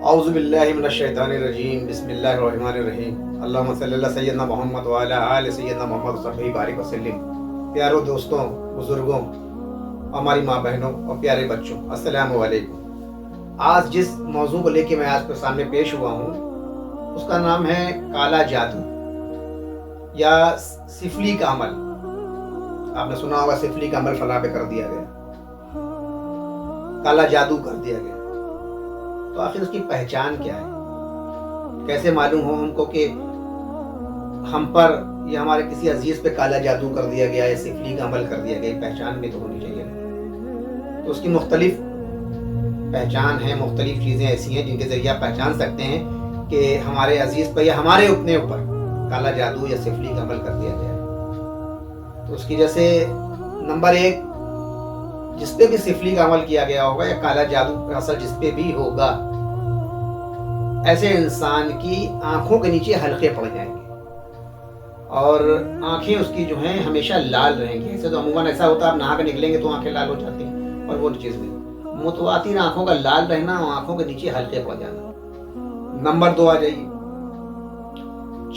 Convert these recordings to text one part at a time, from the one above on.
اعوذ باللہ من الشیطان الرجیم بسم اللہ الرحمن الرحیم اللہم صلی اللہ سیدنا محمد وعلی آل سیدنا محمد صلی بارک وسلم۔ پیاروں دوستوں، بزرگوں، ہماری ماں بہنوں اور پیارے بچوں، السلام علیکم۔ آج جس موضوع کو لے کے میں آج کے سامنے پیش ہوا ہوں اس کا نام ہے کالا جادو یا سفلی کا عمل۔ آپ نے سنا ہوگا سفلی کا عمل فلاں پہ کر دیا گیا، کالا جادو کر دیا گیا۔ تو آخر اس کی پہچان کیا ہے؟ کیسے معلوم ہو ہم کو کہ ہم پر یا ہمارے کسی عزیز پہ کالا جادو کر دیا گیا یا سفلی کا عمل کر دیا گیا؟ پہچان بھی تو ہونی چاہیے۔ تو اس کی مختلف پہچان ہے، مختلف چیزیں ایسی ہیں جن کے ذریعے آپ پہچان سکتے ہیں کہ ہمارے عزیز پر یا ہمارے اپنے اوپر کالا جادو یا سفلی کا عمل کر دیا گیا ہے۔ تو اس کی جیسے نمبر 1، جس پہ بھی سفلی کا عمل کیا گیا ہوگا یا کالا جادو کا اثر جس پہ بھی ہوگا، ایسے انسان کی آنکھوں کے نیچے حلقے پڑ جائیں گے اور آنکھیں اس کی جو ہیں ہمیشہ لال رہیں گی۔ ایسے تو عموماً ایسا ہوتا ہے آپ نہا کے نکلیں گے تو آنکھیں لال ہو جاتی ہیں، اور وہ چیز نہیں، متواتر آنکھوں کا لال رہنا اور آنکھوں کے نیچے حلقے پڑ جانا۔ نمبر 2 آ جائیے،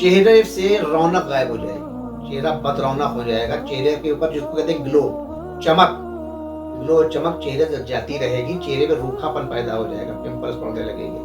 چہرے سے رونق غائب ہو جائے گی، چہرہ بد رونق ہو جائے گا، چہرے کے اوپر جس کو کہتے ہیں گلو، چمک چہرے سے جاتی رہے گی، چہرے پہ روکھا پن پیدا ہو جائے گا، پمپلز پڑنے لگیں گے،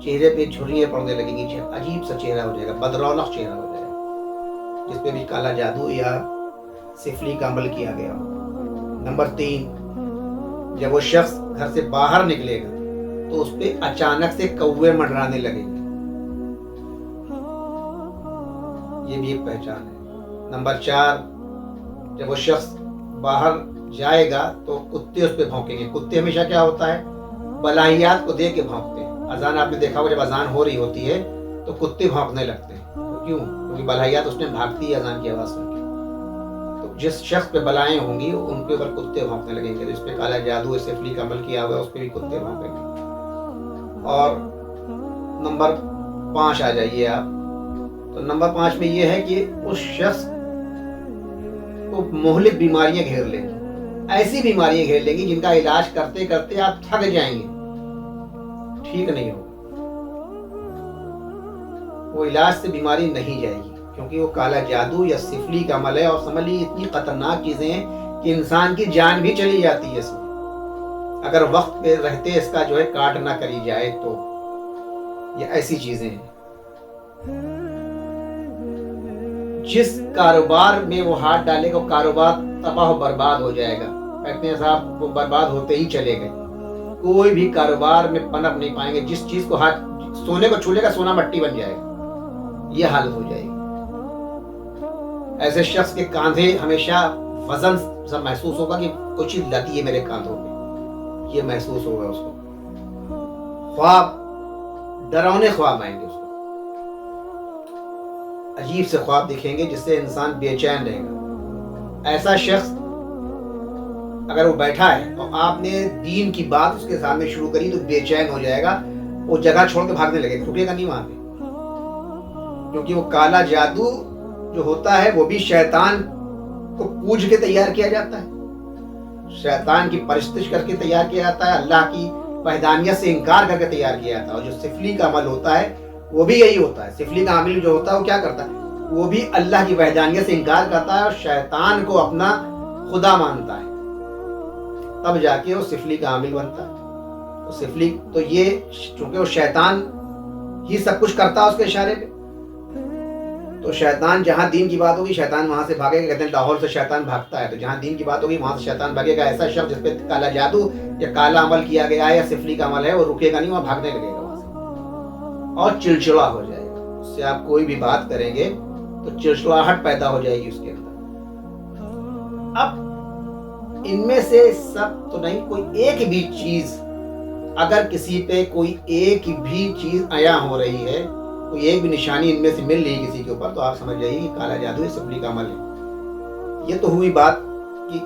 چہرے پہ جھریاں پڑنے لگیں گی، عجیب سا چہرہ ہو جائے گا، بد رونق چہرہ ہو جائے گا، جس پہ بھی کالا جادو یا سفلی کا عمل کیا گیا ہو۔ نمبر 3، جب وہ شخص گھر سے باہر نکلے گا تو اس پہ اچانک سے کوے منڈرانے لگیں گے، یہ بھی ایک پہچان ہے۔ نمبر 4، جب وہ شخص باہر جائے گا تو کتے اس پہ بھونکیں گے۔ کتے ہمیشہ کیا ہوتا ہے، بلائیات کو دیکھ کے بھونکتے ہیں۔ اذان آپ نے دیکھا ہوگا، جب اذان ہو رہی ہوتی ہے تو کتے بھونکنے لگتے ہیں۔ کیوں؟ کیونکہ بلائیات اس میں بھاگتی ہے اذان کی آواز سن کے۔ تو جس شخص پہ بلائیں ہوں گی ان کے اوپر کتے بھونکنے لگیں گے، جس پہ کالا جادو سفلی کا عمل کیا ہوا اس پہ بھی کتے بھونکیں گے۔ اور نمبر 5 آ جائیے آپ، تو نمبر 5 میں یہ ہے کہ اس شخص کو مہلک بیماریاں گھیر لیں گی، ایسی بیماریاں گھیر لیں گی جن کا علاج کرتے کرتے آپ تھک جائیں گے، ٹھیک نہیں ہوگا، وہ علاج سے بیماری نہیں جائے گی، کیونکہ وہ کالا جادو یا سفلی کا عمل ہے۔ اور سمجھ لیجیے اتنی خطرناک چیزیں ہیں کہ انسان کی جان بھی چلی جاتی ہے اس میں، اگر وقت پہ رہتے اس کا جو ہے کاٹ نہ کری جائے تو۔ یہ ایسی چیزیں ہیں جس کاروبار میں وہ ہاتھ ڈالے گا وہ کاروبار تباہ و برباد ہو جائے گا۔ کہتے ہیں صاحب وہ برباد ہوتے ہی چلے گئے، کوئی بھی کاروبار میں پنپ نہیں پائیں گے۔ جس چیز کو ہاتھ، سونے کو چھولے گا سونا مٹی بن جائے گا، یہ حالت ہو جائے گی۔ ایسے شخص کے کاندھے ہمیشہ وزن سا محسوس ہوگا کہ کوئی چیز لگی ہے میرے کاندھوں پہ، یہ محسوس ہوگا اس کو۔ خواب، ڈراؤنے خواب آئیں گے اس کو، عجیب سے خواب دکھیں گے جس سے انسان بے چین رہے گا۔ ایسا شخص اگر وہ بیٹھا ہے اور آپ نے دین کی بات اس کے سامنے شروع کری تو بے چین ہو جائے گا، وہ جگہ چھوڑ کے بھاگنے لگے گا، رکے گا نہیں وہاں پہ، کیونکہ وہ کالا جادو جو ہوتا ہے وہ بھی شیطان کو پوج کے تیار کیا جاتا ہے، شیطان کی پرستش کر کے تیار کیا جاتا ہے، اللہ کی وحدانیت سے انکار کر کے تیار کیا جاتا ہے۔ اور جو سفلی کا عمل ہوتا ہے وہ بھی یہی ہوتا ہے۔ سفلی کا عمل جو ہوتا ہے وہ کیا کرتا ہے، وہ بھی اللہ کی وحدانیت سے انکار کرتا ہے اور شیطان کو اپنا خدا مانتا ہے، تب جا کے وہ سفلی کا عامل بنتا ہے۔ تو سفلی تو یہ چونکہ وہ شیطان ہی سب کچھ کرتا ہے اس کے اشارے پہ، تو شیطان جہاں دین کی بات ہوگی شیطان وہاں سے بھاگے گا۔ کہتے ہیں لاہور سے شیطان بھاگتا ہے، تو جہاں دین کی بات ہوگی وہاں سے شیطان بھاگے گا۔ ایسا شخص جس پہ کالا جادو یا کالا عمل کیا گیا ہے یا سفلی کا عمل ہے وہ رکے گا نہیں، وہاں بھاگنے لگے گا وہاں سے، اور چڑچڑا ہو جائے گا۔ اس سے آپ کوئی بھی بات کریں گے تو چڑچڑاہٹ پیدا ہو جائے گی اس کے اندر۔ اب ان میں سے سب تو نہیں، کوئی ایک بھی چیز اگر کسی پہ کوئی ایک بھی چیز عیاں ہو رہی ہے، کوئی ایک بھی نشانی ان میں سے مل رہی کسی کے اوپر، تو آپ سمجھ جائیے کہ کالا جادو سفلی کا عمل ہے۔ یہ تو ہوئی بات کہ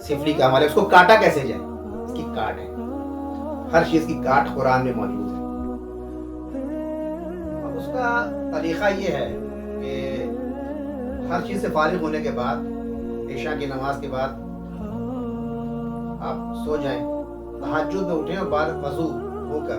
سفلی کا عمل ہے۔ اس کو کاٹا کیسے جائے؟ اس کی کاٹ ہے، ہر چیز کی کاٹ قرآن میں موجود ہے۔ اور اس کا طریقہ یہ ہے کہ ہر چیز سے فارغ ہونے کے بعد، عشاء کی نماز کے بعد آپ سو جائیں، تہجد میں اٹھیں اور بعد وضو ہو کر